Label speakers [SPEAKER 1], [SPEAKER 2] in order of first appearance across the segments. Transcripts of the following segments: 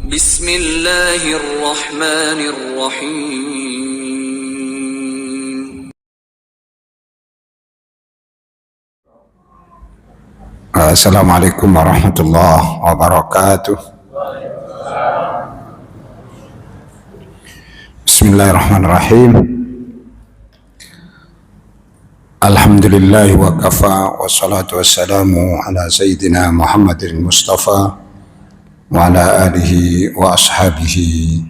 [SPEAKER 1] Bismillahirrahmanirrahim.
[SPEAKER 2] Assalamualaikum warahmatullahi wabarakatuh. Bismillahirrahmanirrahim. Alhamdulillah wa kafa, wassalatu wassalamu ala sayyidina Muhammadin Mustafa wa ala alihi wa ashabihi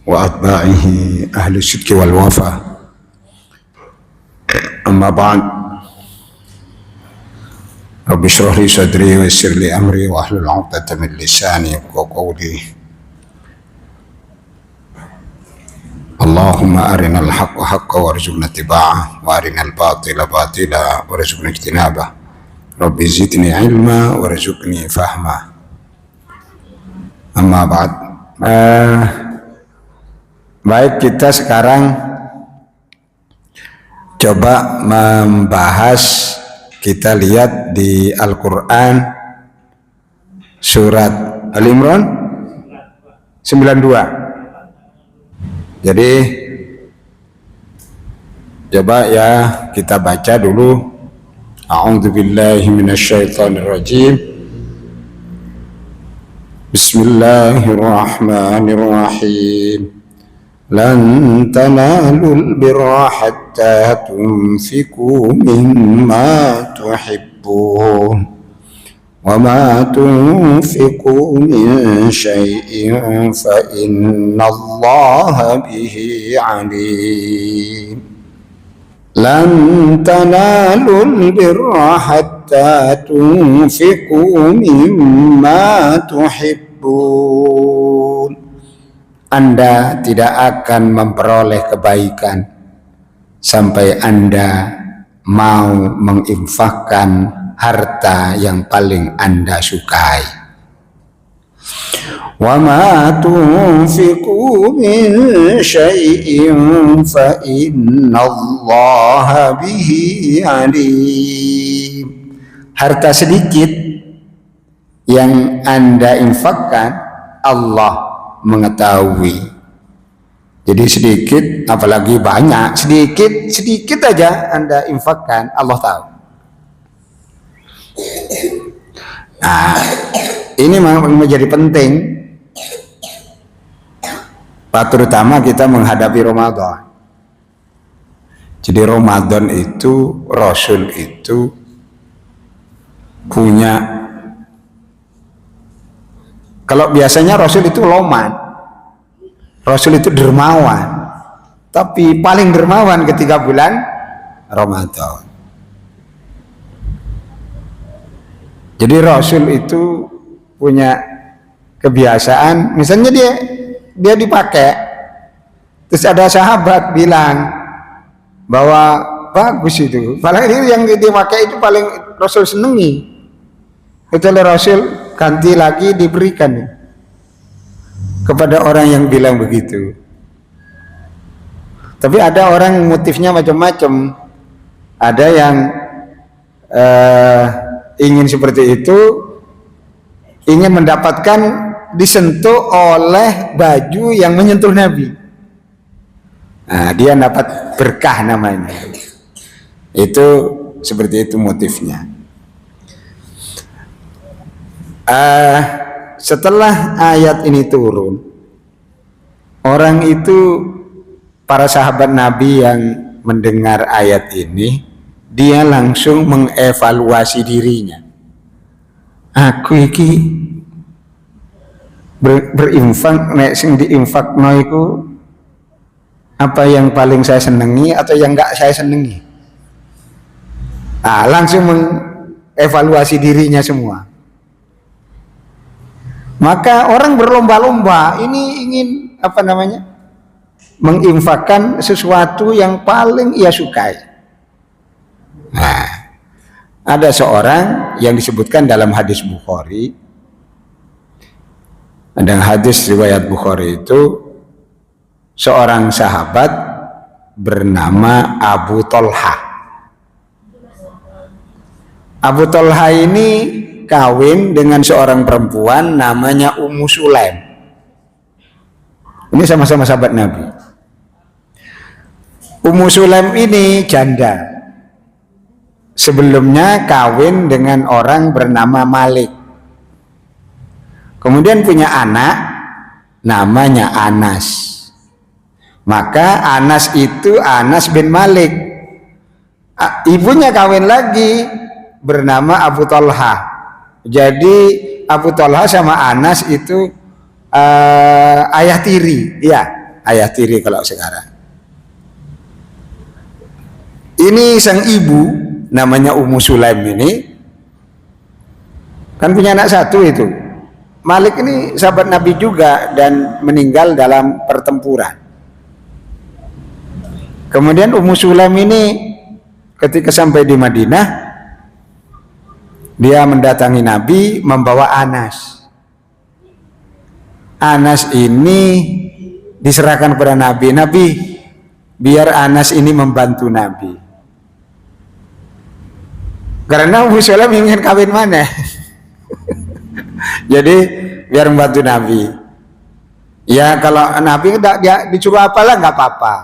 [SPEAKER 2] wa atba'ihi ahli sidqi wal wafa. Amma ba'd. Rabbi shrah li sadri wa yassir li amri wa hlul 'uqdatam min lisani yafqahu qawli. Allahumma arinal haqqa haqqan warzuqna ittiba'ah wa arinal batila batila warzuqna ijtinabah. Rabbi zidni ilma warzuqni fahma. Amma ba'd. Baik, kita sekarang coba membahas, kita lihat di Al-Quran surat Al-Imran 92. Jadi coba ya kita baca dulu. A'udzubillahi minasyaitonirrajim. Bismillahirrahmanirrahim. Lan tanalul birra hatta tunfiqu mimma tuhibbun wa ma tunfiqu min syai'in fa innallaha bihi alim. Lan tanalul birra hatta tunfiqu mimma tuhibbun. Anda tidak akan memperoleh kebaikan sampai Anda mau menginfakkan harta yang paling Anda sukai. Wa ma tunfiqu min syai'in fa innallaha bihi alim. Harta sedikit yang Anda infakkan, Allah mengetahui. Jadi sedikit, apalagi banyak, sedikit aja Anda infakkan, Allah tahu. Nah, ini menjadi penting, terutama kita menghadapi Ramadan. Jadi Ramadan itu, Rasul itu punya, kalau biasanya Rasul itu loman, Rasul itu dermawan, tapi paling dermawan ketika bulan Ramadan. Jadi Rasul itu punya kebiasaan, misalnya dia dipakai, terus ada sahabat bilang bahwa bagus itu, paling yang dipakai itu paling Rasul senengi. Itu Rasul ganti lagi diberikan kepada orang yang bilang begitu. Tapi ada orang motifnya macam-macam. Ada yang ingin seperti itu, ingin mendapatkan disentuh oleh baju yang menyentuh Nabi. Nah, dia dapat berkah namanya. Itu seperti itu motifnya. Setelah ayat ini turun, orang itu, para sahabat Nabi yang mendengar ayat ini, dia langsung mengevaluasi dirinya. Aku iki berinfak, nek sing diinfakno iku apa yang paling saya senangi atau yang enggak saya senangi. Nah, langsung mengevaluasi dirinya semua. Maka orang berlomba-lomba, ini ingin menginfakkan sesuatu yang paling ia sukai. Nah, ada seorang yang disebutkan dalam hadis Bukhari, dan hadis riwayat Bukhari itu, seorang sahabat bernama Abu Tolha. Abu Tolha ini kawin dengan seorang perempuan namanya Ummu Sulaim. Ini sama-sama sahabat Nabi. Ummu Sulaim ini janda. Sebelumnya kawin dengan orang bernama Malik. Kemudian punya anak namanya Anas. Maka Anas itu Anas bin Malik. Ibunya kawin lagi bernama Abu Talha. Jadi Abu Talha sama Anas itu ayah tiri. Iya, ayah tiri kalau sekarang. Ini sang ibu namanya Ummu Sulaim ini kan punya anak satu itu. Malik ini sahabat Nabi juga dan meninggal dalam pertempuran. Kemudian Ummu Sulaim ini ketika sampai di Madinah, dia mendatangi Nabi membawa Anas. Anas ini diserahkan kepada Nabi. Nabi, biar Anas ini membantu Nabi. Karena Ummu Sulaim ingin kawin mana? Jadi biar membantu Nabi. Ya kalau Nabi dia disuruh apalah nggak apa-apa.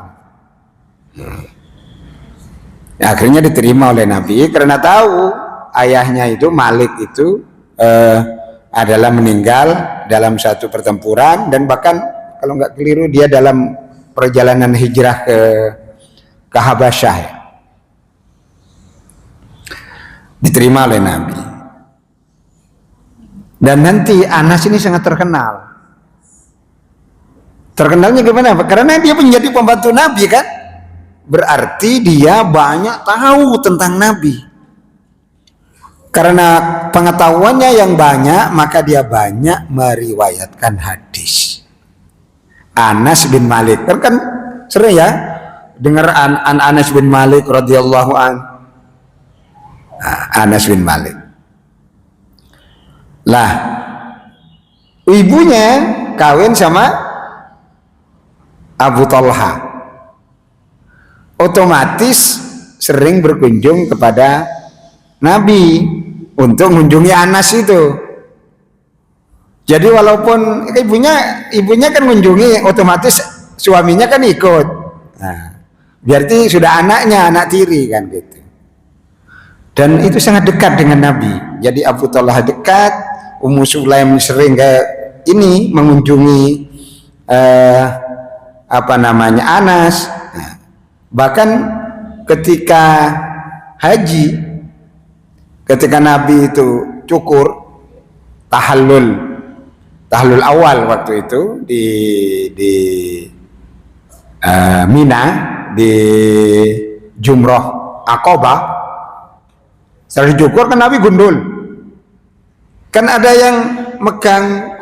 [SPEAKER 2] Ya, akhirnya diterima oleh Nabi karena tahu ayahnya itu Malik itu adalah meninggal dalam satu pertempuran, dan bahkan kalau nggak keliru dia dalam perjalanan hijrah ke Habasyah ya. Diterima oleh Nabi. Dan nanti Anas ini sangat terkenal. Terkenalnya gimana? Karena dia menjadi pembantu Nabi kan? Berarti dia banyak tahu tentang Nabi. Karena pengetahuannya yang banyak, maka dia banyak meriwayatkan hadis. Anas bin Malik, kan sering ya dengar Anas bin Malik radhiyallahu an. Anas bin Malik. Lah, ibunya kawin sama Abu Talha. Otomatis sering berkunjung kepada Nabi untuk mengunjungi Anas itu. Jadi walaupun ibunya kan mengunjungi, otomatis suaminya kan ikut. Nah, berarti sudah anaknya, anak tiri kan gitu. Dan itu sangat dekat dengan Nabi. Jadi Abu Talha dekat, Ummu Sulaim sering ini mengunjungi Anas. Nah, bahkan ketika haji, ketika Nabi itu cukur tahallul awal waktu itu di Mina, di Jumroh Aqabah, setelah dicukur kan Nabi gundul. Kan ada yang megang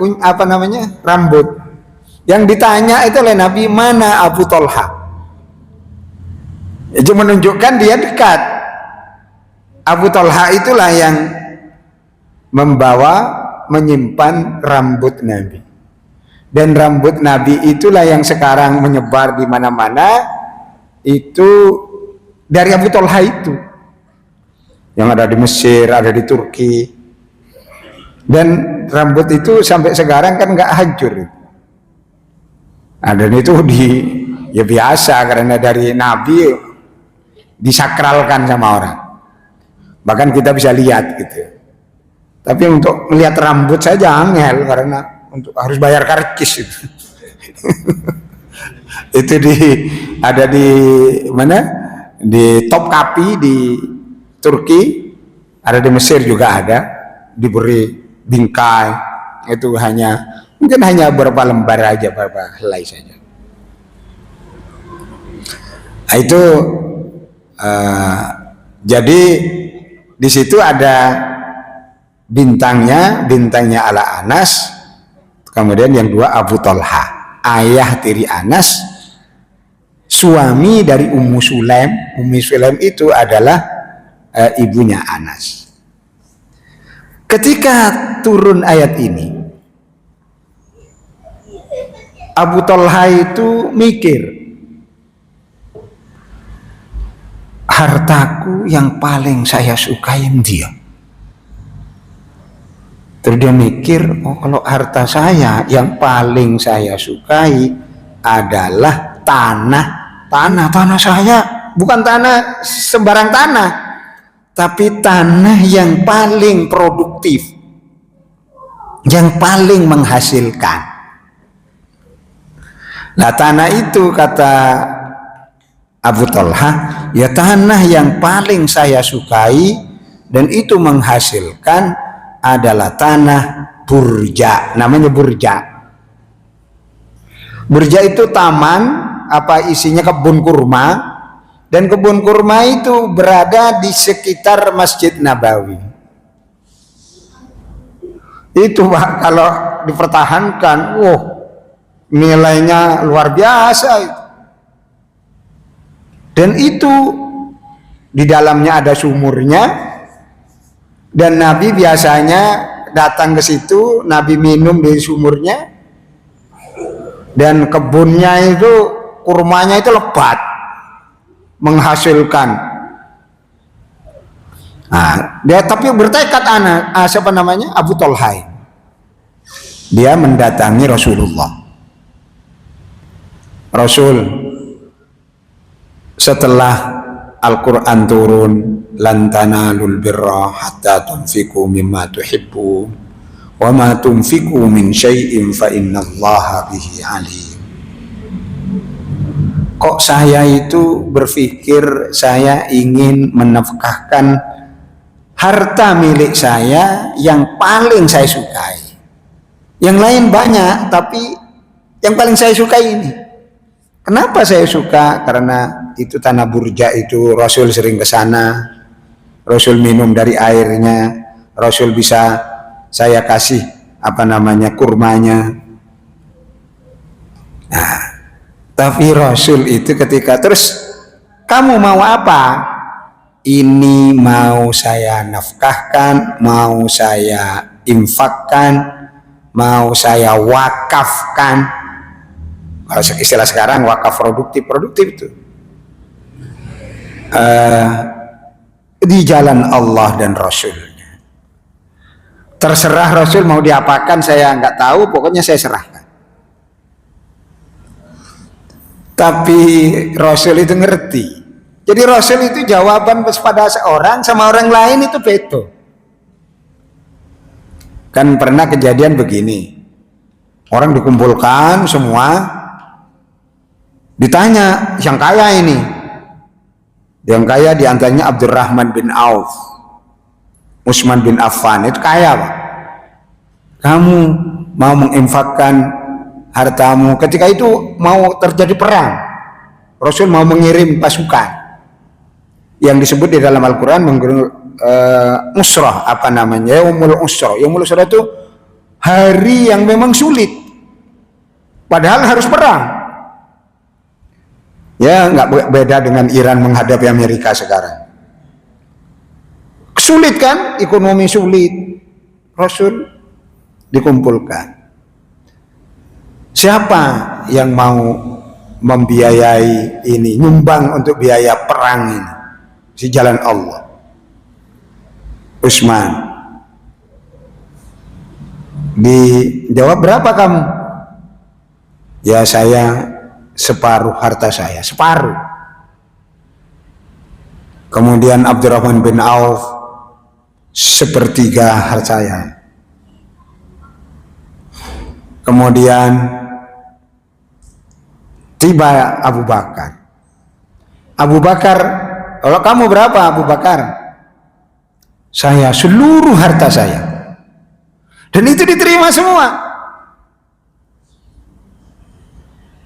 [SPEAKER 2] rambut. Yang ditanya itu oleh Nabi, mana Abu Talha? Itu menunjukkan dia dekat. Abu Talha itulah yang menyimpan rambut Nabi. Dan rambut Nabi itulah yang sekarang menyebar di mana-mana, itu dari Abu Talha itu. Yang ada di Mesir, ada di Turki. Dan rambut itu sampai sekarang kan nggak hancur. Nah, dan itu ya biasa karena dari Nabi disakralkan sama orang. Bahkan kita bisa lihat gitu. Tapi untuk melihat rambut saja angel karena harus bayar karcis itu. Itu ada di mana? Di Topkapi di Turki, ada di Mesir juga ada, diberi bingkai. Itu mungkin hanya beberapa lembar aja, beberapa helai saja. Nah, itu jadi di situ ada bintangnya ala Anas, kemudian yang dua Abu Talha, ayah tiri Anas, suami dari Ummu Sulaim. Ummu Sulaim itu adalah ibunya Anas. Ketika turun ayat ini, Abu Talha itu mikir, hartaku yang paling saya sukai dia. Terus dia mikir, oh kalau harta saya yang paling saya sukai adalah tanah saya, bukan tanah sembarang tanah, tapi tanah yang paling produktif, yang paling menghasilkan. Nah tanah itu kata Abu Talha, ya tanah yang paling saya sukai dan itu menghasilkan adalah tanah Burja, namanya Burja. Burja itu taman, apa isinya kebun kurma, dan kebun kurma itu berada di sekitar Masjid Nabawi. Itu Pak, kalau dipertahankan, nilainya luar biasa itu. Dan itu di dalamnya ada sumurnya, dan Nabi biasanya datang ke situ, Nabi minum dari sumurnya, dan kebunnya itu, kurmanya itu lebat, menghasilkan. Nah, dia tapi bertekad siapa namanya? Abu Talha. Dia mendatangi Rasulullah. Rasul, setelah Al-Quran turun, lan tanalul birra hatta tunfiqu mimma tuhibbun wa ma tunfiqu min syai'in fa innallaha bihi alim. Kok saya itu berpikir saya ingin menafkahkan harta milik saya yang paling saya sukai. Yang lain banyak, tapi yang paling saya sukai ini. Kenapa saya suka? Karena itu tanah Burja itu Rasul sering ke sana, Rasul minum dari airnya, Rasul bisa saya kasih kurmanya. Nah, tapi Rasul itu ketika terus, kamu mau apa? Ini mau saya nafkahkan, mau saya infakkan, mau saya wakafkan. Kalau istilah sekarang wakaf produktif itu di jalan Allah dan Rasulnya. Terserah Rasul mau diapakan, saya nggak tahu, pokoknya saya serahkan. Tapi Rasul itu ngerti. Jadi Rasul itu jawaban pada seorang sama orang lain itu beda. Kan pernah kejadian begini, orang dikumpulkan semua, ditanya yang kaya ini, yang kaya diantaranya Abdurrahman bin Auf, Utsman bin Affan, itu kaya Pak. Kamu mau menginfakkan hartamu, ketika itu mau terjadi perang, Rasul mau mengirim pasukan yang disebut di dalam Al-Quran usrah, yaumul usrah. Yaumul usrah itu hari yang memang sulit, padahal harus perang. Ya, nggak beda dengan Iran menghadapi Amerika sekarang. Sulit kan, ekonomi sulit. Rasul dikumpulkan. Siapa yang mau membiayai ini, nyumbang untuk biaya perang ini di jalan Allah? Utsman. Dijawab, berapa kamu? Ya saya separuh harta saya, separuh. Kemudian Abdurrahman bin Auf, sepertiga harta saya. Kemudian tiba Abu Bakar. Abu Bakar, kalau kamu berapa Abu Bakar? Saya seluruh harta saya. Dan itu diterima semua.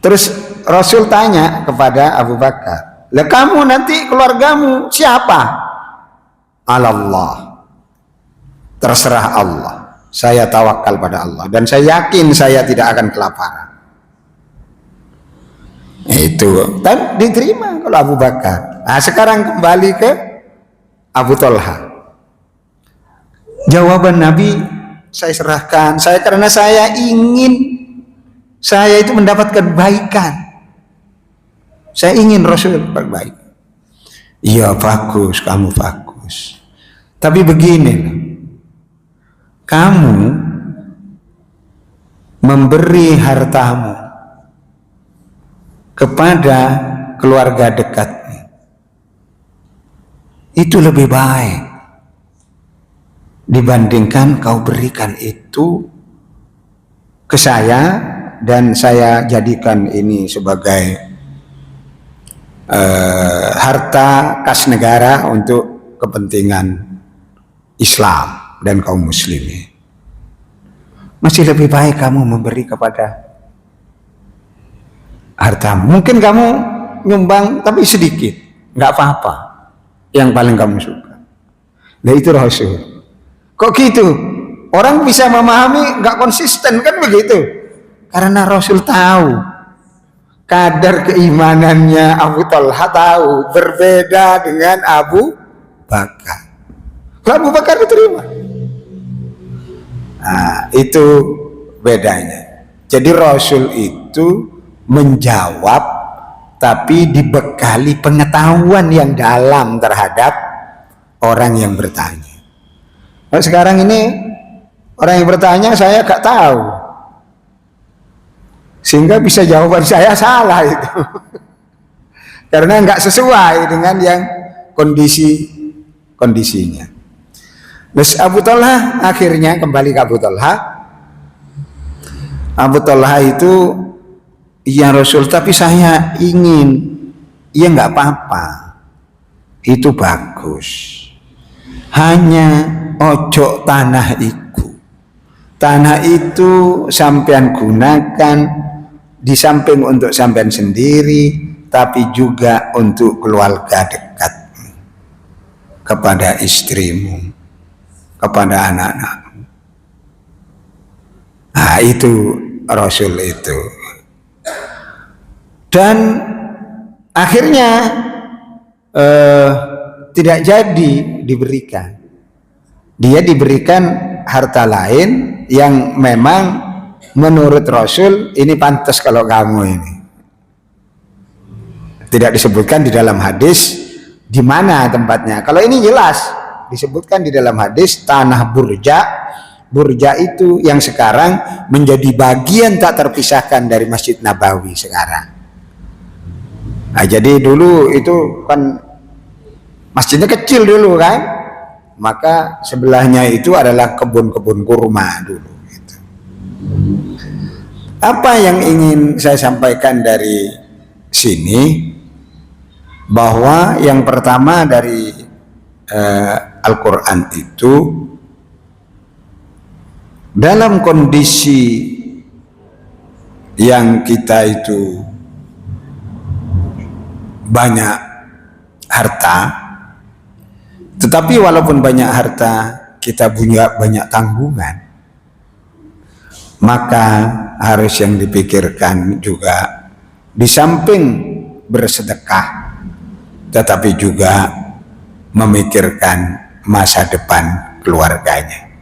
[SPEAKER 2] Terus Rasul tanya kepada Abu Bakar, lah kamu nanti keluargamu siapa? Allah. Terserah Allah. Saya tawakal pada Allah dan saya yakin saya tidak akan kelaparan. Itu dan diterima kalau Abu Bakar. Nah, sekarang kembali ke Abu Talha. Jawaban Nabi, saya serahkan, karena saya ingin saya itu mendapatkan kebaikan. Saya ingin Rasul berbaik. Iya bagus, kamu bagus. Tapi begini, kamu memberi hartamu kepada keluarga dekatmu, itu lebih baik dibandingkan kau berikan itu ke saya dan saya jadikan ini sebagai harta kas negara untuk kepentingan Islam dan kaum muslimin. Masih lebih baik kamu memberi kepada hartamu. Mungkin kamu nyumbang tapi sedikit, nggak apa-apa, yang paling kamu suka. Nah itu Rasul. Kok gitu? Orang bisa memahami nggak konsisten kan begitu? Karena Rasul tahu kadar keimanannya Abu Talha, tahu berbeda dengan Abu Bakar. Kalau Abu Bakar diterima. Nah, itu bedanya. Jadi Rasul itu menjawab tapi dibekali pengetahuan yang dalam terhadap orang yang bertanya. Nah, sekarang ini orang yang bertanya saya gak tahu, sehingga bisa jawaban saya salah itu karena nggak sesuai dengan yang kondisinya. Terus Abu Talha akhirnya kembali ke Abu Talha. Abu Talha itu, ya Rasul, tapi saya ingin. Ya nggak apa-apa, itu bagus. Hanya ojo tanah itu. Tanah itu sampean gunakan di samping untuk sampean sendiri, tapi juga untuk keluarga dekat, kepada istrimu, kepada anak-anakmu. Nah itu Rasul itu. Dan akhirnya tidak jadi diberikan. Dia diberikan harta lain yang memang menurut Rasul ini pantas kalau kamu ini. Tidak disebutkan di dalam hadis di mana tempatnya. Kalau ini jelas disebutkan di dalam hadis tanah Burja. Burja itu yang sekarang menjadi bagian tak terpisahkan dari Masjid Nabawi sekarang. Nah, jadi dulu itu kan masjidnya kecil dulu kan, maka sebelahnya itu adalah kebun-kebun kurma dulu gitu. Apa yang ingin saya sampaikan dari sini, bahwa yang pertama dari Al-Quran itu dalam kondisi yang kita itu banyak harta, tetapi walaupun banyak harta kita punya banyak tanggungan, maka harus yang dipikirkan juga di samping bersedekah, tetapi juga memikirkan masa depan keluarganya.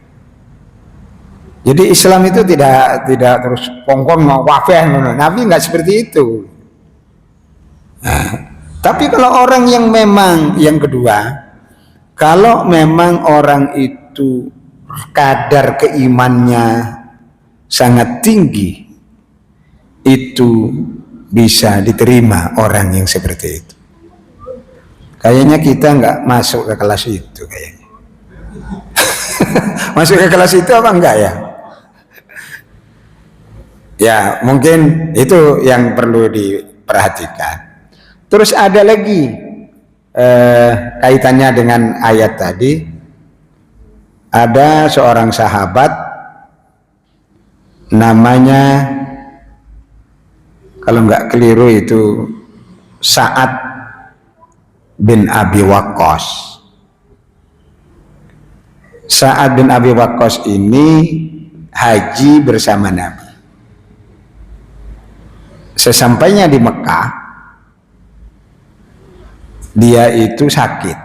[SPEAKER 2] Jadi Islam itu tidak terus pongkong wafeh, Nabi nggak seperti itu. Nah, tapi kalau orang yang memang yang kedua, kalau memang orang itu kadar keimannya sangat tinggi, itu bisa diterima orang yang seperti itu. Kayaknya kita nggak masuk ke kelas itu kayaknya. Masuk ke kelas itu apa enggak ya? Ya mungkin itu yang perlu diperhatikan. Terus ada lagi kaitannya dengan ayat tadi. Ada seorang sahabat namanya, kalau nggak keliru itu Sa'ad bin Abi Waqqas. Sa'ad bin Abi Waqqas ini haji bersama Nabi. Sesampainya di Mekah, dia itu sakit.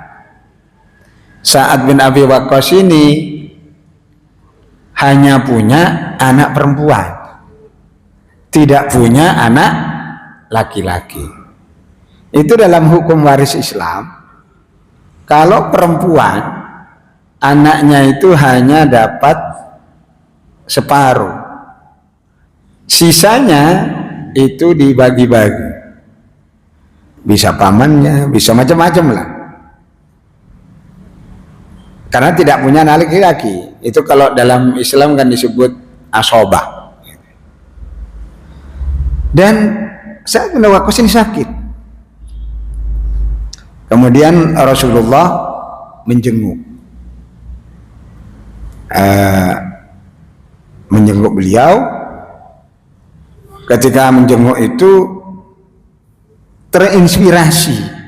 [SPEAKER 2] Sa'ad bin Abi Waqqas ini hanya punya anak perempuan, tidak punya anak laki-laki. Itu dalam hukum waris Islam, kalau perempuan anaknya itu hanya dapat separuh. Sisanya itu dibagi-bagi. Bisa pamannya, bisa macam-macam lah. Karena tidak punya anak laki-laki. Itu kalau dalam Islam kan disebut asobah. Dan Sa'ad bin Waqqas ini sakit. Kemudian Rasulullah menjenguk. Menjenguk beliau. Ketika menjenguk itu terinspirasi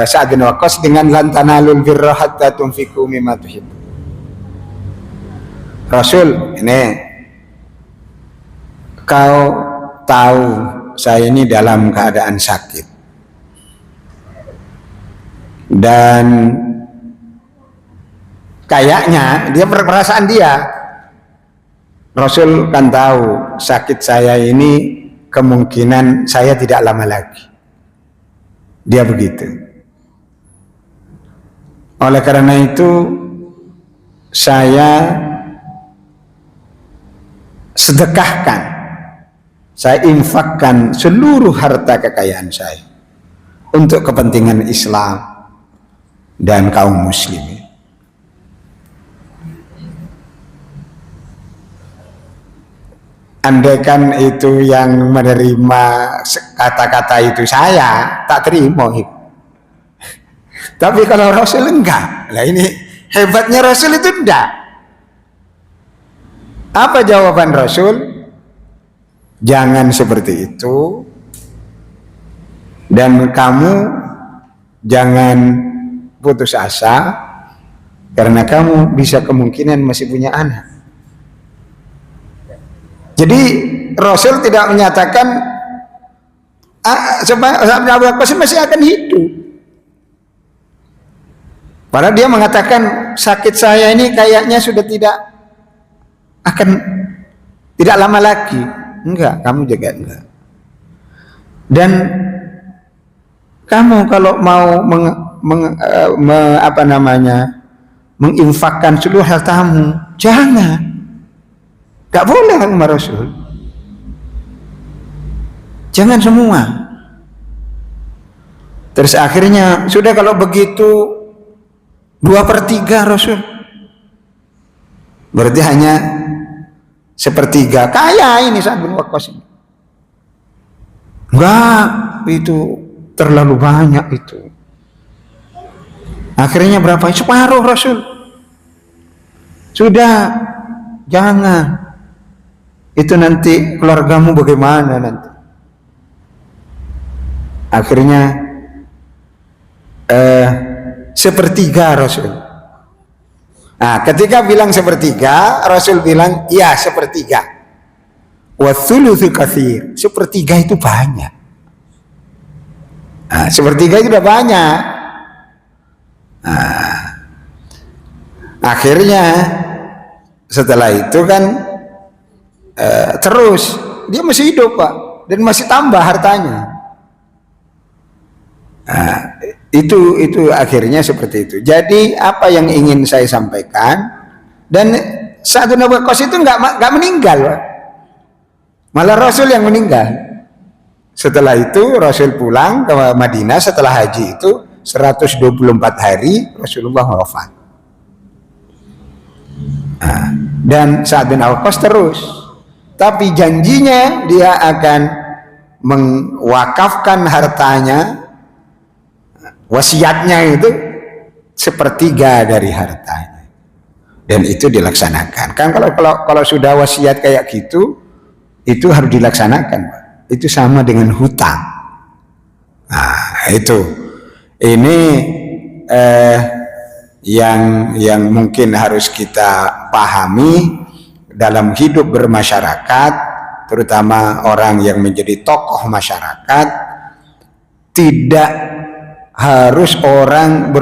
[SPEAKER 2] Sa'ad bin Waqqas dengan lan tanalul birra hatta tunfiqu mimma tuhibbu. Rasul, ini kau tahu saya ini dalam keadaan sakit dan kayaknya dia perasaan dia, Rasul kan tahu sakit saya ini kemungkinan saya tidak lama lagi. Dia begitu. Oleh karena itu saya sedekahkan, saya infakkan seluruh harta kekayaan saya untuk kepentingan Islam dan kaum muslimin. Andaikan itu yang menerima kata-kata itu saya tak terima itu. Tapi kalau Rasul enggak. Lah ini hebatnya Rasul itu enggak. Apa jawaban Rasul? Jangan seperti itu. Dan kamu jangan putus asa karena kamu bisa kemungkinan masih punya anak. Jadi Rasul tidak menyatakan Abu Bakar masih akan hidup. Padahal dia mengatakan sakit saya ini kayaknya sudah tidak lama lagi. Enggak, kamu juga enggak. Dan kamu kalau mau menginfakkan seluruh hartamu, jangan. Gak boleh sama Rasul. Jangan semua. Terus akhirnya sudah kalau begitu 2/3 Rasul. Berarti hanya 1/3. Kaya ini Sa'ad bin Waqqas. Enggak, itu terlalu banyak itu. Akhirnya berapa? Separuh Rasul. Sudah, jangan. Itu nanti keluargamu bagaimana nanti? Akhirnya 1/3 Rasul. Nah, ketika bilang 1/3, Rasul bilang, iya 1/3. Wa tsulutsu katsir. 1/3 itu banyak. Nah, 1/3 itu udah banyak. Nah, akhirnya setelah itu kan terus dia masih hidup Pak, dan masih tambah hartanya. Nah, itu akhirnya seperti itu. Jadi apa yang ingin saya sampaikan, dan Sa'ad bin Waqqas itu nggak meninggal Pak. Malah Rasul yang meninggal. Setelah itu Rasul pulang ke Madinah setelah haji itu 124 hari Rasulullah wafat. Nah, dan Sa'ad bin Waqqas terus. Tapi janjinya dia akan mewakafkan hartanya, wasiatnya itu 1/3 dari hartanya, dan itu dilaksanakan. Kan kalau sudah wasiat kayak gitu, itu harus dilaksanakan, Pak. Itu sama dengan hutang. Nah, itu ini yang mungkin harus kita pahami dalam hidup bermasyarakat, terutama orang yang menjadi tokoh masyarakat. Tidak harus orang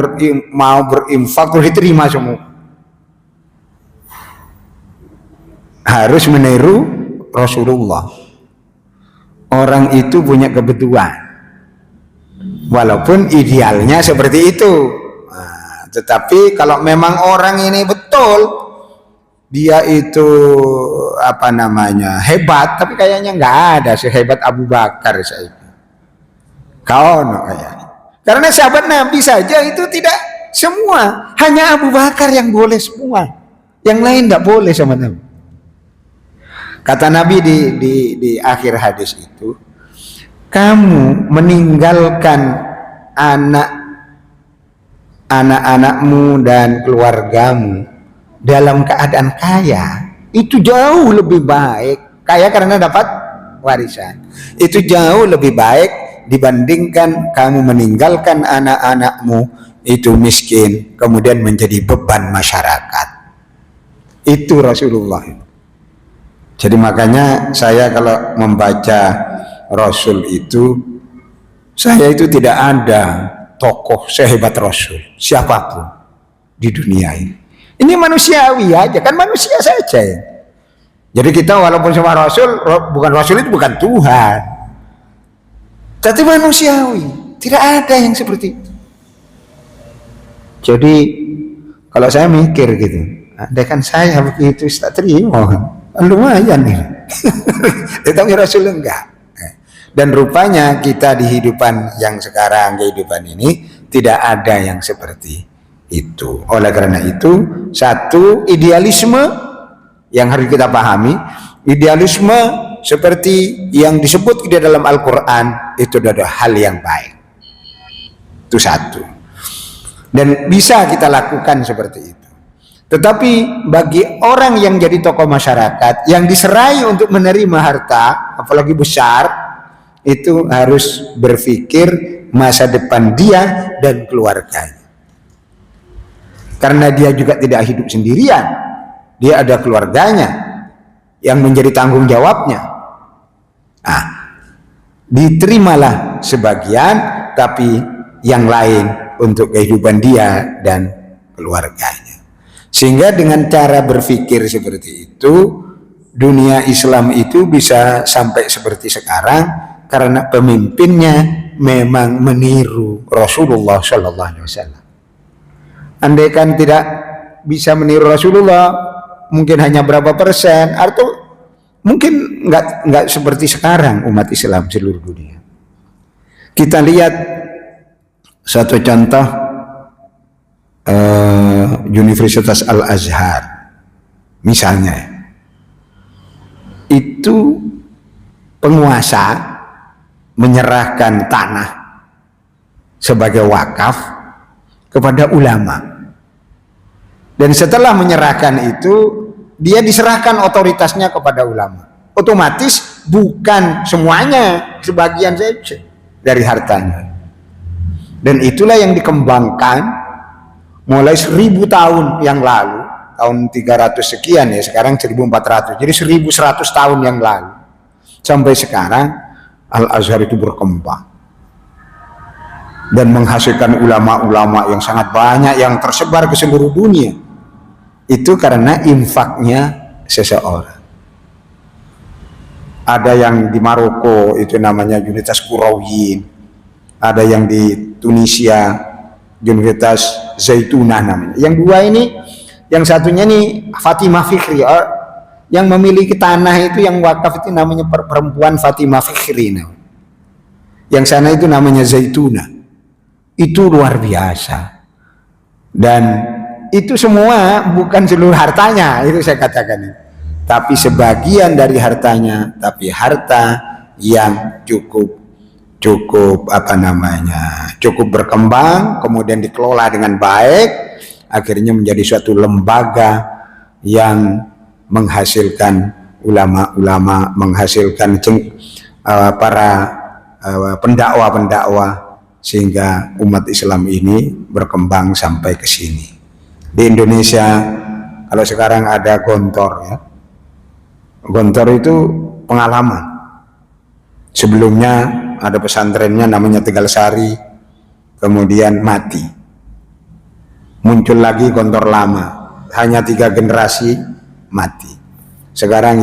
[SPEAKER 2] mau berinfak terus diterima semua. Harus meniru Rasulullah. Orang itu punya kebutuhan, walaupun idealnya seperti itu. Nah, tetapi kalau memang orang ini betul dia itu apa namanya hebat, tapi kayaknya nggak ada sehebat Abu Bakar saya. Kau no kayaknya. Karena sahabat Nabi saja itu tidak semua, hanya Abu Bakar yang boleh semua, yang lain tidak boleh sama Nabi. Kata Nabi di akhir hadis itu, kamu meninggalkan anak-anakmu dan keluargamu dalam keadaan kaya, itu jauh lebih baik. Kaya karena dapat warisan, itu jauh lebih baik dibandingkan kamu meninggalkan anak-anakmu itu miskin kemudian menjadi beban masyarakat. Itu Rasulullah. Jadi makanya saya kalau membaca Rasul itu, saya itu tidak ada tokoh sehebat Rasul siapapun di dunia ini. Ini manusiawi aja, kan manusia saja ya. Jadi kita walaupun sama Rasul, bukan Rasul itu bukan Tuhan, tapi manusiawi, tidak ada yang seperti itu. Jadi kalau saya mikir gitu, andai kan saya begitu tak terima, lumayan nih. Tetapi Rasul enggak. Dan rupanya kita di kehidupan yang sekarang, kehidupan ini tidak ada yang seperti itu. Oleh karena itu, satu, idealisme yang harus kita pahami. Idealisme seperti yang disebut di dalam Al-Quran itu adalah hal yang baik. Itu satu. Dan bisa kita lakukan seperti itu. Tetapi bagi orang yang jadi tokoh masyarakat, yang diserai untuk menerima harta, apalagi besar, itu harus berpikir masa depan dia dan keluarganya. Karena dia juga tidak hidup sendirian, dia ada keluarganya yang menjadi tanggung jawabnya. Nah, diterimalah sebagian, tapi yang lain untuk kehidupan dia dan keluarganya. Sehingga dengan cara berpikir seperti itu, dunia Islam itu bisa sampai seperti sekarang karena pemimpinnya memang meniru Rasulullah Sallallahu Alaihi Wasallam. Andaikan tidak bisa meniru Rasulullah, mungkin hanya berapa persen, atau mungkin nggak seperti sekarang umat Islam seluruh dunia. Kita lihat satu contoh, Universitas Al-Azhar misalnya, itu penguasa menyerahkan tanah sebagai wakaf kepada ulama, dan setelah menyerahkan itu dia diserahkan otoritasnya kepada ulama. Otomatis bukan semuanya, sebagian saja dari hartanya. Dan itulah yang dikembangkan mulai 1000 tahun yang lalu, tahun 300 sekian ya, sekarang 1400, jadi 1100 tahun yang lalu sampai sekarang Al-Azhar itu berkembang dan menghasilkan ulama-ulama yang sangat banyak yang tersebar ke seluruh dunia. Itu karena infaknya seseorang. Ada yang di Maroko itu namanya Universitas Qurawiyin, ada yang di Tunisia Universitas Zaitunah namanya. Yang dua ini, yang satunya nih Fatimah Fikri, yang memiliki tanah itu yang wakaf itu namanya perempuan Fatimah Fikri. Yang sana itu namanya Zaituna. Itu luar biasa. Dan itu semua bukan seluruh hartanya, itu saya katakan. Tapi sebagian dari hartanya, tapi harta yang cukup apa namanya, cukup berkembang, kemudian dikelola dengan baik, akhirnya menjadi suatu lembaga yang menghasilkan ulama-ulama, menghasilkan para pendakwa-pendakwa, sehingga umat Islam ini berkembang sampai ke sini. Di Indonesia kalau sekarang ada Gontor ya, Gontor itu pengalaman. Sebelumnya ada pesantrennya namanya Tegal Sari, kemudian mati. Muncul lagi Gontor lama, hanya 3 generasi mati. Sekarang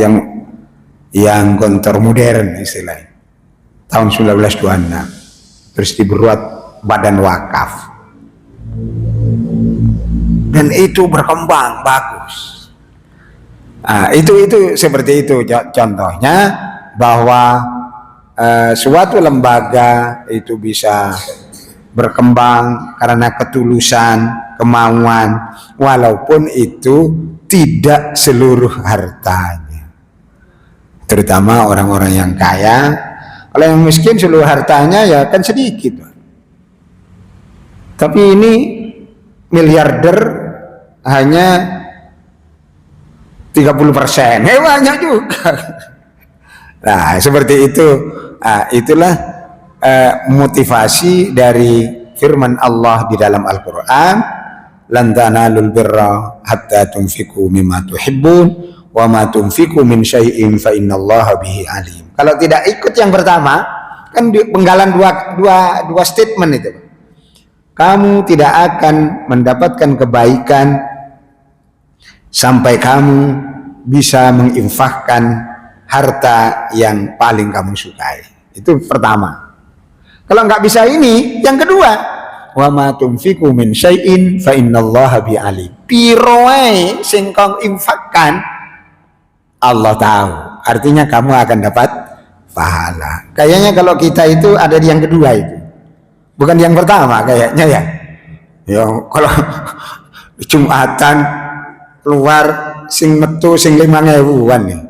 [SPEAKER 2] yang Gontor modern istilahnya, tahun 1926, terus dibuat badan wakaf. Dan itu berkembang bagus. Itu seperti itu contohnya, bahwa suatu lembaga itu bisa berkembang karena ketulusan, kemauan, walaupun itu tidak seluruh hartanya. Terutama orang-orang yang kaya. Kalau yang miskin seluruh hartanya ya kan sedikit. Tapi ini miliarder hanya 30%. Banyak juga. Nah, seperti itu. Itulah motivasi dari firman Allah di dalam Al-Quran, lan tanalul birra hatta tunfiqu mimma tuhibbun wa ma tunfiqu min syai'in fa innallaha bihi alim. Kalau tidak ikut yang pertama, kan penggalan dua statement itu. Kamu tidak akan mendapatkan kebaikan sampai kamu bisa menginfakkan harta yang paling kamu sukai. Itu pertama. Kalau nggak bisa ini, yang kedua, wa ma tunfiqu min syai'in fa innallaha bi alim. Piroe sing kang infakkan Allah tahu. Artinya kamu akan dapat pahala. Kayaknya kalau kita itu ada di yang kedua itu. Bukan yang pertama kayaknya ya. Ya kalau Jumatan keluar sing metu sing 5.000-an nih.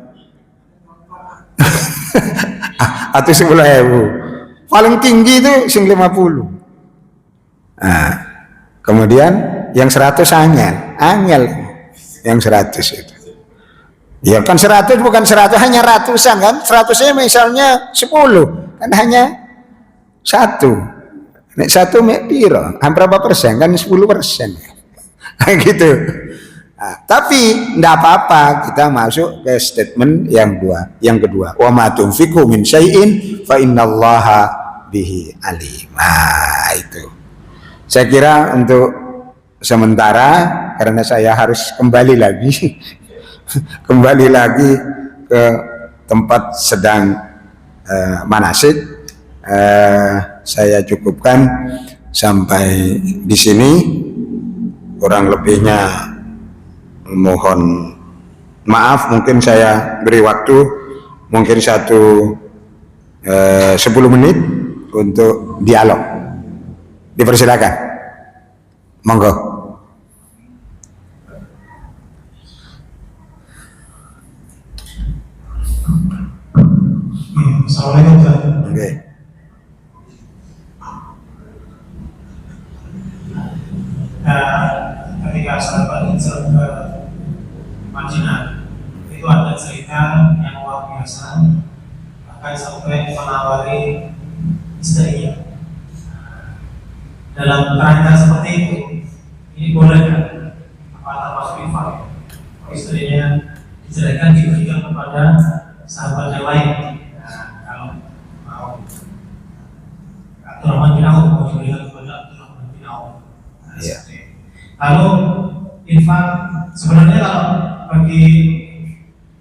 [SPEAKER 2] Atau 10.000. Paling tinggi itu sing 50. Kemudian yang 100 angel yang 100 itu. Ya kan 100 bukan 100 hanya ratusan kan? 100-nya misalnya 10 kan hanya 1. Nek 1 mek piro? Berapa persen? Kan 10%. Gitu. Tapi tidak apa-apa kita masuk ke statement yang kedua. Wa ma tunfiqu min syai'in fa innallaha bihi alim. Itu. Saya kira untuk sementara, karena saya harus kembali lagi ke tempat sedang manasik, saya cukupkan sampai di sini. Kurang lebihnya mohon maaf, mungkin saya beri waktu mungkin 10 menit untuk dialog. Dipersilakan, monggo.
[SPEAKER 1] Assalamualaikum.
[SPEAKER 2] Oke.
[SPEAKER 1] Ketika sahabat hijrah ke Madinah, itu ada cerita yang luar biasa, bahkan sampai menawari istrinya. Dalam kerangka seperti itu, ini boleh kan? Apa termasuk infak? Istrinya diceraikan diberikan kepada sahabat yang lain. Kalau mau Abdurrahman bin Auf mau diberikan kepada Abdurrahman bin Auf. Lalu infak sebenarnya kalau bagi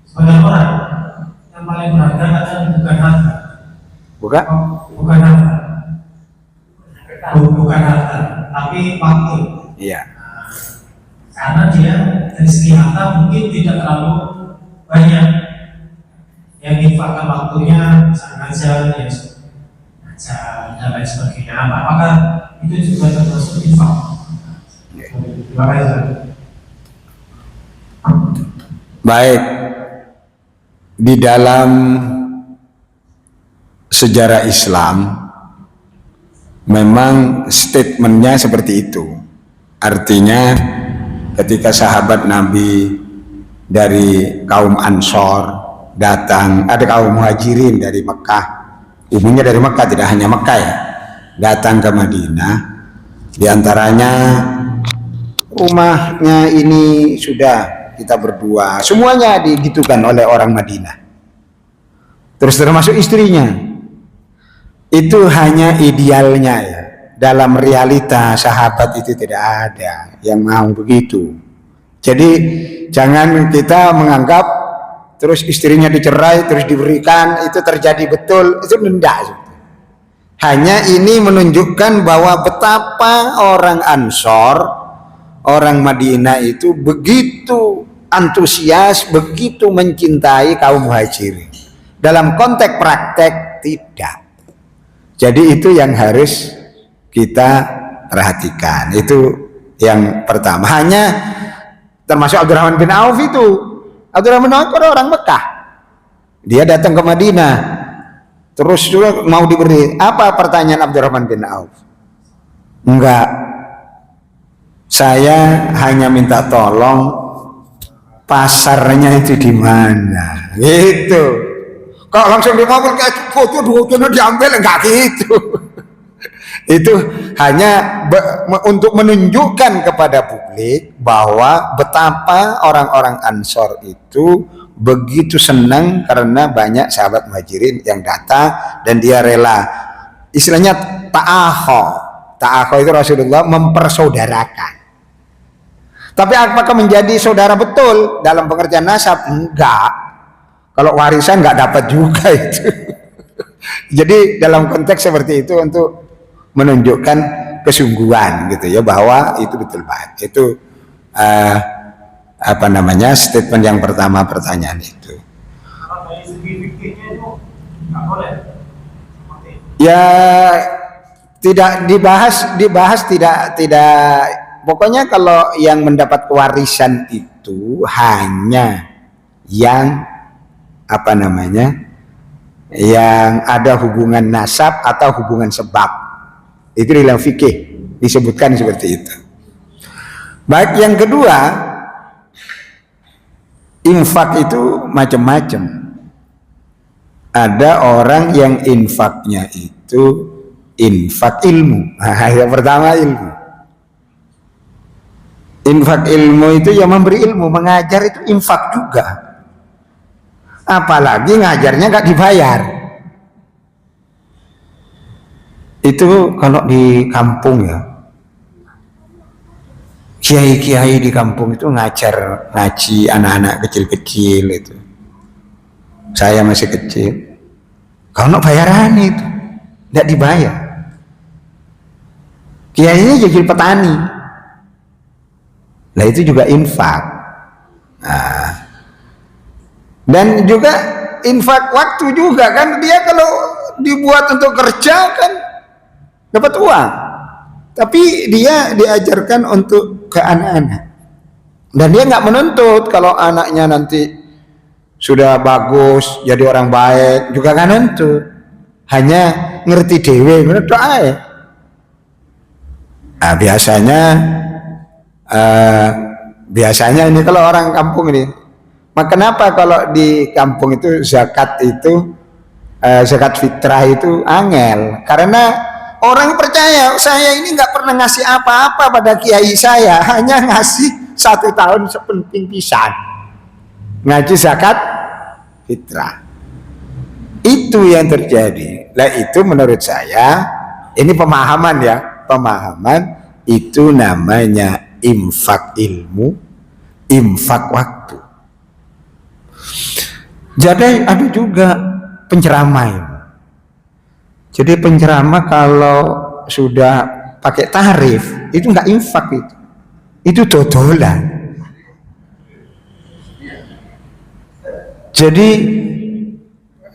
[SPEAKER 1] sebagian orang yang paling berharga adalah bukan harta. Bukan harta. Bukan harta, tapi waktu.
[SPEAKER 2] Iya.
[SPEAKER 1] Karena dia dari segi harta mungkin tidak terlalu banyak yang infakkan waktunya, misalnya ngajar, dan lain sebagainya. Apakah itu juga termasuk infak? Terima kasih.
[SPEAKER 2] Baik, di dalam sejarah Islam memang statementnya seperti itu. Artinya ketika sahabat Nabi dari kaum Ansor datang, ada kaum Muhajirin dari Mekah, umumnya dari Mekah, tidak hanya Mekah ya, datang ke Madinah. Di antaranya rumahnya ini sudah kita berdua, semuanya digitukan oleh orang Madinah. Terus termasuk istrinya. Itu hanya idealnya ya. Dalam realita sahabat itu tidak ada yang mau begitu. Jadi jangan kita menganggap terus istrinya dicerai terus diberikan itu terjadi betul, itu tidak. Hanya ini menunjukkan bahwa betapa orang Ansor, orang Madinah itu begitu antusias, begitu mencintai kaum muhajirin. Dalam konteks praktek tidak. Jadi itu yang harus kita perhatikan. Itu yang pertama. Hanya termasuk Abdurrahman bin Auf itu. Abdurrahman bin Auf orang Mekah. Dia datang ke Madinah. Terus juga mau diberi. Apa pertanyaan Abdurrahman bin Auf? Enggak. Saya hanya minta tolong pasarnya itu di mana. Gitu. Kok langsung di mobil kayak foto-fotonya diambil, enggak gitu. Itu hanya untuk menunjukkan kepada publik bahwa betapa orang-orang Ansor itu begitu senang karena banyak sahabat muhajirin yang datang dan dia rela, istilahnya ta'akho itu Rasulullah mempersaudarakan. Tapi apakah menjadi saudara betul dalam pengertian nasab? Enggak. Kalau warisan nggak dapat juga itu. Jadi dalam konteks seperti itu untuk menunjukkan kesungguhan gitu ya, bahwa itu betul banget. Itu statement yang pertama pertanyaan itu.
[SPEAKER 1] Kalau dari segi fikihnya itu nggak boleh.
[SPEAKER 2] Ya tidak dibahas tidak pokoknya kalau yang mendapat warisan itu hanya yang yang ada hubungan nasab atau hubungan sebab. Itu dalam fikih disebutkan seperti itu. Baik, yang kedua, infak itu macam-macam. Ada orang yang infaknya itu infak ilmu. Nah, yang pertama ilmu. Infak ilmu itu yang memberi ilmu, mengajar itu infak juga. Apalagi ngajarnya nggak dibayar. Itu kalau di kampung ya, kiai-kiai di kampung itu ngaji anak-anak kecil-kecil itu. Saya masih kecil. Kalau bayaran itu nggak dibayar. Kiainya jadi petani. Nah itu juga infak. Nah, dan juga infak waktu juga kan, dia kalau dibuat untuk kerja kan dapat uang, tapi dia diajarkan untuk ke anak-anak, dan dia nggak menuntut kalau anaknya nanti sudah bagus jadi orang baik, juga nggak nuntut, hanya ngerti dewe menurut doa ya. Nah, biasanya ini kalau orang kampung ini, kenapa kalau di kampung itu zakat fitrah itu angel? Karena orang percaya saya ini nggak pernah ngasih apa-apa pada kiai saya, hanya ngasih 1 tahun sepenting pisan ngaji zakat fitrah. Itu yang terjadi. Nah itu menurut saya ini pemahaman itu namanya infak ilmu, infak waktu. Jadi ada juga penceramah. Jadi penceramah kalau sudah pakai tarif itu nggak infak, itu dodolan. Jadi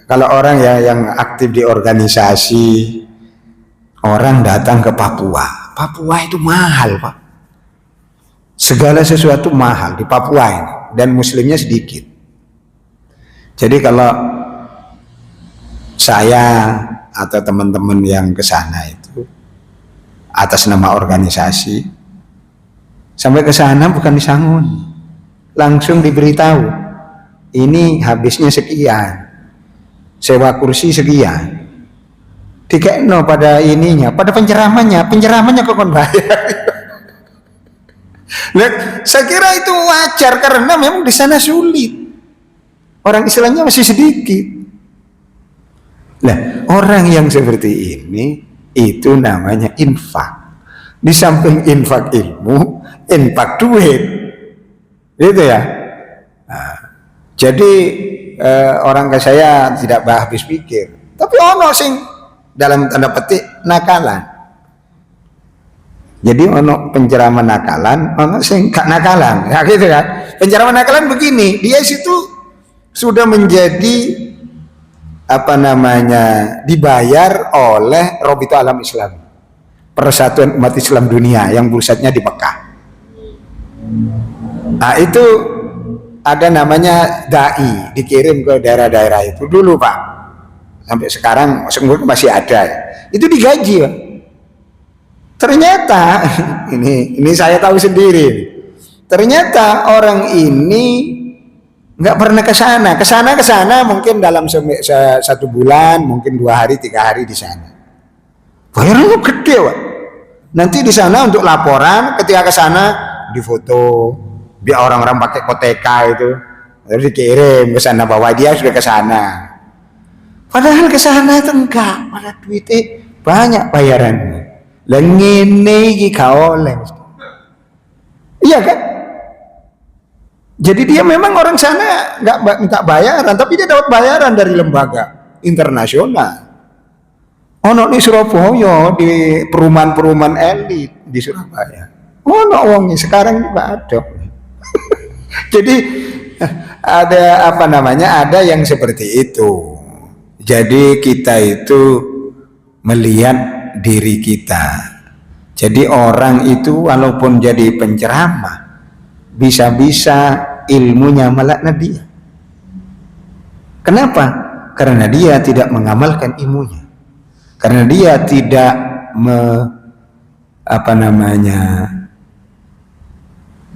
[SPEAKER 2] kalau orang ya yang aktif di organisasi, orang datang ke Papua itu mahal Pak. Segala sesuatu mahal di Papua ini, dan muslimnya sedikit. Jadi kalau saya atau teman-teman yang ke sana itu atas nama organisasi, sampai ke sana bukan disangun, langsung diberitahu ini habisnya sekian, sewa kursi sekian, dikekno pada ininya, pada penceramahnya kok kon bayar. Nah, saya kira itu wajar karena memang di sana sulit, orang Islamnya masih sedikit. Nah, orang yang seperti ini itu namanya infak. Di samping infak ilmu, infak duit, gitu ya. Nah, jadi orang ke saya tidak habis pikir, tapi ono sing dalam tanda petik nakalan. Jadi ono penceramah nakalan, ono sing gak nakalan, ya gitu kan. Penceramah nakalan begini, dia situ sudah menjadi apa namanya, dibayar oleh Robito Alam Islam, Persatuan Umat Islam Dunia yang pusatnya di Mekah. Nah itu ada namanya dai, dikirim ke daerah-daerah itu dulu Pak, sampai sekarang masih ada ya. Itu digaji Pak. Ternyata ini saya tahu sendiri. Ternyata orang ini nggak pernah ke sana mungkin dalam satu bulan, mungkin 2 hari 3 hari di sana. Bayarnya gede Pak. Nanti di sana untuk laporan, ketika ke sana difoto, biar orang-orang pakai koteka itu, terus dikirim ke sana bahwa dia sudah ke sana. Padahal ke sana itu enggak, pada duitnya banyak bayarannya. Lengene iki gak oleh. Iya kan? Jadi dia memang orang sana nggak minta bayaran, tapi dia dapat bayaran dari lembaga internasional. Ono di Surabaya, di perumahan-perumahan elit di Surabaya. Ono wong sekarang juga ada. Jadi ada apa namanya? Ada yang seperti itu. Jadi kita itu melihat diri kita. Jadi orang itu walaupun jadi penceramah, bisa-bisa ilmunya melaknat dia. Kenapa? Karena dia tidak mengamalkan ilmunya. Karena dia tidak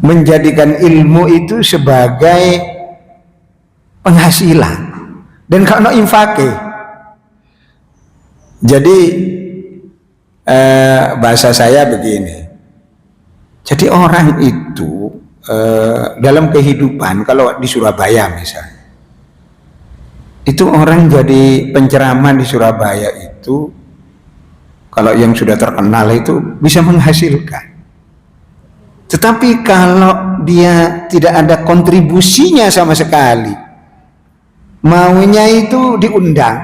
[SPEAKER 2] menjadikan ilmu itu sebagai penghasilan dan kalau infake. Jadi bahasa saya begini. Jadi orang itu dalam kehidupan, kalau di Surabaya misalnya, itu orang jadi penceramah di Surabaya itu, kalau yang sudah terkenal itu bisa menghasilkan. Tetapi kalau dia tidak ada kontribusinya sama sekali, maunya itu diundang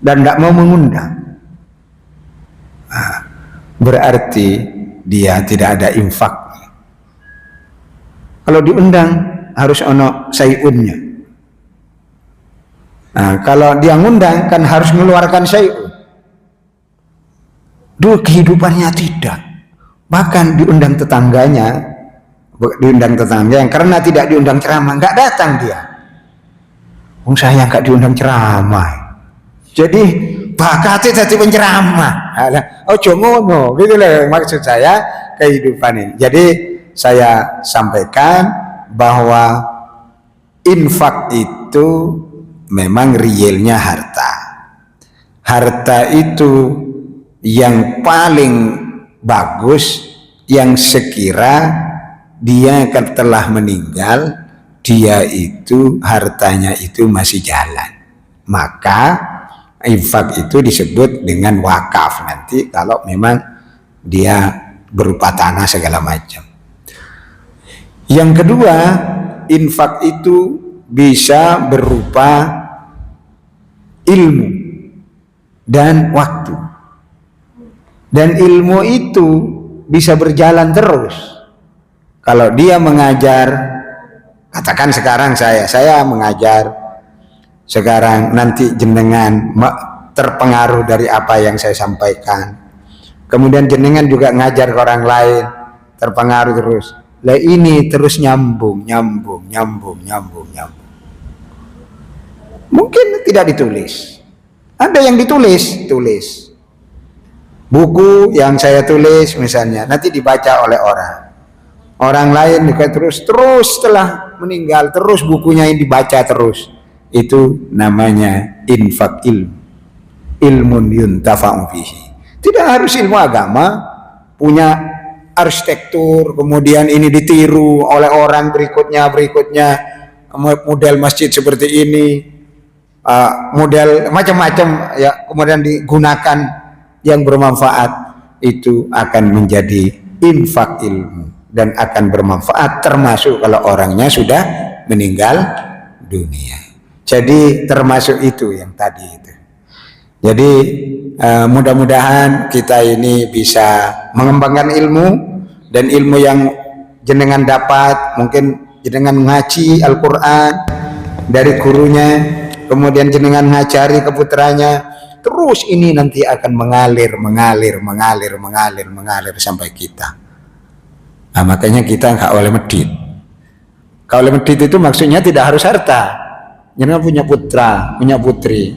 [SPEAKER 2] dan tidak mau mengundang, berarti dia tidak ada infak. Kalau diundang harus ono sayunnya. Nah, kalau dia ngundang kan harus mengeluarkan sayun. Dulu kehidupannya tidak. Bahkan diundang tetangga yang karena tidak diundang ceramah nggak datang dia. Saya nggak diundang ceramah. Jadi bakatnya jadi penceramah. Ojo ngono, gitu loh maksud saya kehidupan ini. Jadi saya sampaikan bahwa infak itu memang realnya harta. Harta itu yang paling bagus, yang sekira dia telah meninggal, dia itu hartanya itu masih jalan. Maka infak itu disebut dengan wakaf nanti kalau memang dia berupa tanah segala macam. Yang kedua, infak itu bisa berupa ilmu dan waktu. Dan ilmu itu bisa berjalan terus. Kalau dia mengajar, katakan sekarang saya mengajar, sekarang nanti jenengan terpengaruh dari apa yang saya sampaikan. Kemudian jenengan juga ngajar ke orang lain, terpengaruh terus. Lah ini terus nyambung. Mungkin tidak ditulis. Ada yang tulis. Buku yang saya tulis misalnya nanti dibaca oleh orang lain juga terus setelah meninggal terus bukunya yang dibaca terus. Itu namanya infak ilmun yuntafa'u fihi. Tidak harus ilmu agama, punya arsitektur kemudian ini ditiru oleh orang berikutnya model masjid seperti ini, model macam-macam ya, kemudian digunakan yang bermanfaat, itu akan menjadi infak ilmu dan akan bermanfaat, termasuk kalau orangnya sudah meninggal dunia. Jadi termasuk itu yang tadi itu. Jadi mudah-mudahan kita ini bisa mengembangkan ilmu, dan ilmu yang jenengan dapat mungkin jenengan ngaji Al-Quran dari gurunya, kemudian jenengan ngajari ke putranya, terus ini nanti akan mengalir sampai kita. Nah, makanya kita nggak oleh medit. Kalau oleh medit itu maksudnya tidak harus harta. Jenengan punya putra, punya putri,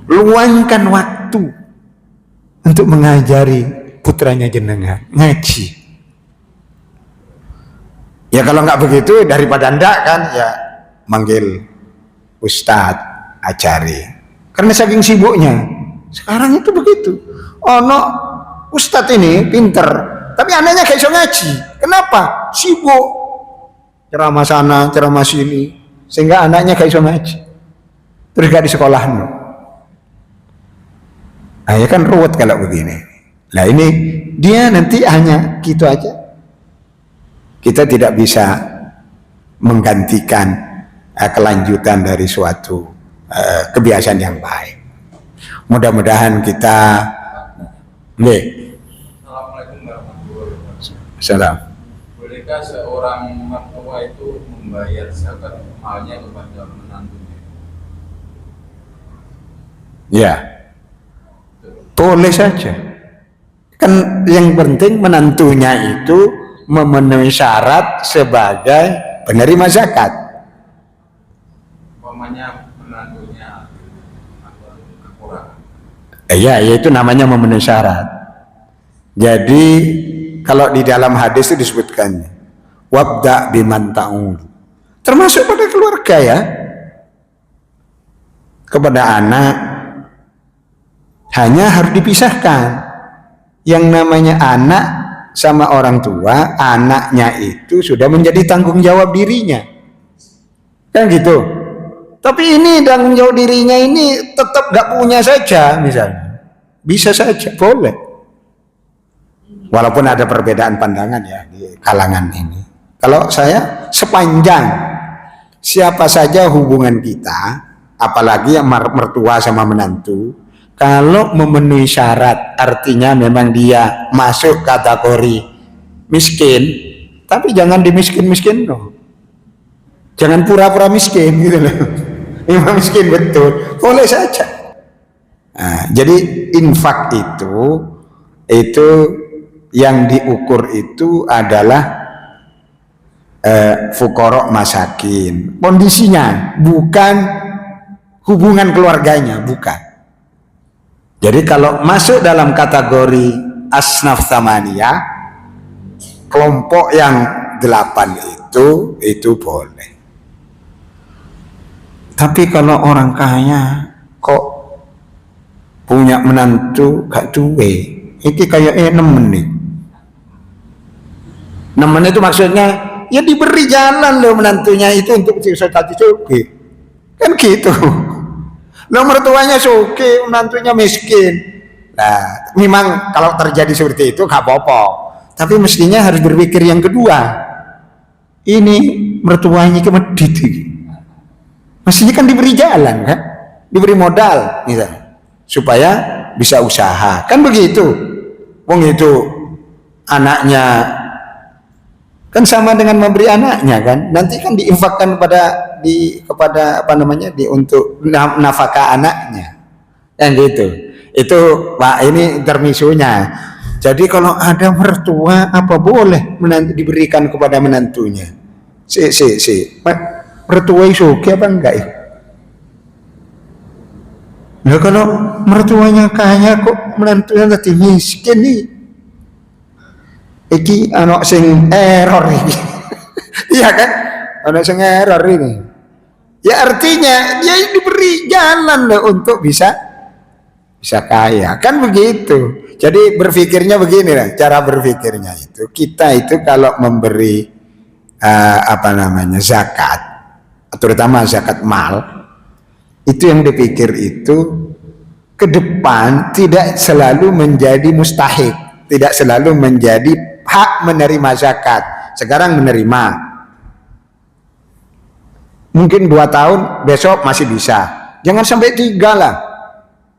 [SPEAKER 2] luangkan waktu untuk mengajari putranya jenengan ngaji. Ya kalau nggak begitu, daripada ndak kan, ya manggil ustadz, ajari. Karena saking sibuknya sekarang itu begitu. Oh no, ustadz ini pinter, tapi anaknya gak iso ngaji. Kenapa? Sibuk, ceramah sana, ceramah sini, sehingga anaknya gak iso ngaji, terus gak di sekolah. Nah ya kan ruwet kalau begini. Nah ini dia nanti hanya gitu aja. Kita tidak bisa menggantikan kelanjutan dari suatu kebiasaan yang baik. Mudah-mudahan kita
[SPEAKER 3] Assalamualaikum warahmatullahi wabarakatuh.
[SPEAKER 2] Salam.
[SPEAKER 3] Bolehkah seorang mertua itu membayar zakat malnya kepada menantunya?
[SPEAKER 2] Ya, boleh saja. Kan yang penting menantunya itu memenuhi syarat sebagai penerima zakat.
[SPEAKER 3] Umpamanya menantunya kekurangan.
[SPEAKER 2] Ya, itu namanya memenuhi syarat. Jadi kalau di dalam hadis itu disebutkan wabda biman ta'ul, termasuk pada keluarga ya, kepada anak hanya harus dipisahkan. Yang namanya anak sama orang tua, anaknya itu sudah menjadi tanggung jawab dirinya, kan gitu. Tapi ini tanggung jawab dirinya ini tetap gak punya saja, misalnya bisa saja, boleh, walaupun ada perbedaan pandangan ya di kalangan ini. Kalau saya, sepanjang siapa saja hubungan kita, apalagi yang mertua sama menantu, kalau memenuhi syarat, artinya memang dia masuk kategori miskin, tapi jangan dimiskin-miskin loh. Jangan pura-pura miskin gitu loh. Memang miskin betul, boleh saja. Nah, jadi infak itu yang diukur itu adalah fuqara masakin. Kondisinya bukan hubungan keluarganya, bukan. Jadi kalau masuk dalam kategori asnaf thamaniyah, kelompok yang 8 itu boleh. Tapi kalau orang kaya kok punya menantu gak duwe, iki kayak nemen nih. Nemen itu maksudnya ya diberi jalan loh menantunya itu untuk bisa cukup. Kan gitu. Lo mertuanya suki, menantunya miskin. Nah, memang kalau terjadi seperti itu gak apa-apa. Tapi mestinya harus berpikir yang kedua. Ini mertuanya kemedit. Mestinya kan diberi jalan kan, diberi modal, misalnya, supaya bisa usaha. Kan begitu. Wong itu anaknya kan sama dengan memberi anaknya kan, nanti kan diinfakkan kepada untuk nafkah anaknya, yang gitu. Itu Pak, ini intermisunya. Jadi kalau ada mertua apa boleh diberikan kepada menantunya? Mertua suki apa enggak ya? Nah, kalau mertuanya kaya kok menantunya nanti miskin nih, iki anak sing error ini. Iya kan, anak sing error ini. Ya artinya dia diberi jalan loh untuk bisa kaya, kan begitu. Jadi berpikirnya begini lah, cara berpikirnya itu, kita itu kalau memberi zakat, terutama zakat mal, itu yang dipikir itu ke depan tidak selalu menjadi mustahik, tidak selalu menjadi hak menerima zakat. Sekarang menerima, mungkin 2 tahun, besok masih bisa. Jangan sampai 3 lah.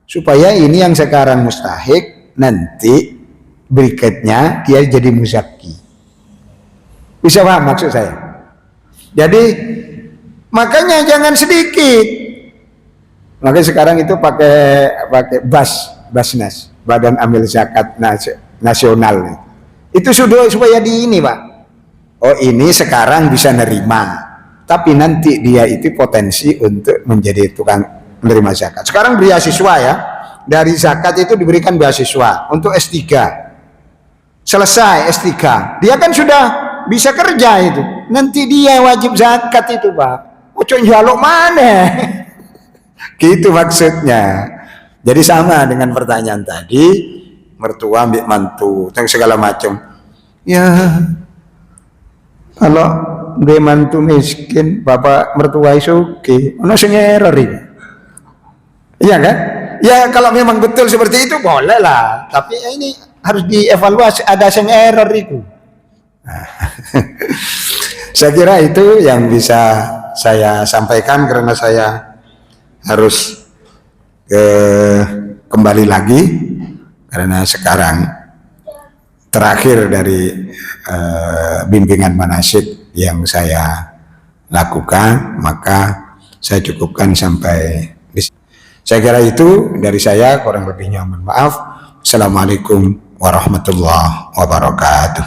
[SPEAKER 2] supaya ini yang sekarang mustahik nanti berikutnya dia jadi muzaki. Bisa paham maksud saya? Jadi makanya jangan sedikit. Makanya sekarang itu pakai Basnas, Badan Amil Zakat Nasional. Itu sudah supaya di ini, Pak. Oh, ini sekarang bisa nerima. Tapi nanti dia itu potensi untuk menjadi tukang menerima zakat. Sekarang beasiswa ya. Dari zakat itu diberikan beasiswa untuk S3. Selesai S3. Dia kan sudah bisa kerja itu. Nanti dia wajib zakat itu, Pak. Ojo njaluk mana? Gitu maksudnya. Jadi sama dengan pertanyaan tadi, mertua ambil mantu, dan segala macam. Ya, kalau dia mantu miskin, bapak mertua sugih, ono sing error ini. Iya kan? Ya kalau memang betul seperti itu boleh lah. Tapi ini harus dievaluasi, ada sing error itu. Saya kira itu yang bisa saya sampaikan karena saya harus kembali lagi karena sekarang terakhir dari bimbingan manasik yang saya lakukan, maka saya cukupkan sampai di sini. Saya kira itu dari saya, kurang lebihnya mohon maaf. Assalamualaikum warahmatullahi wabarakatuh.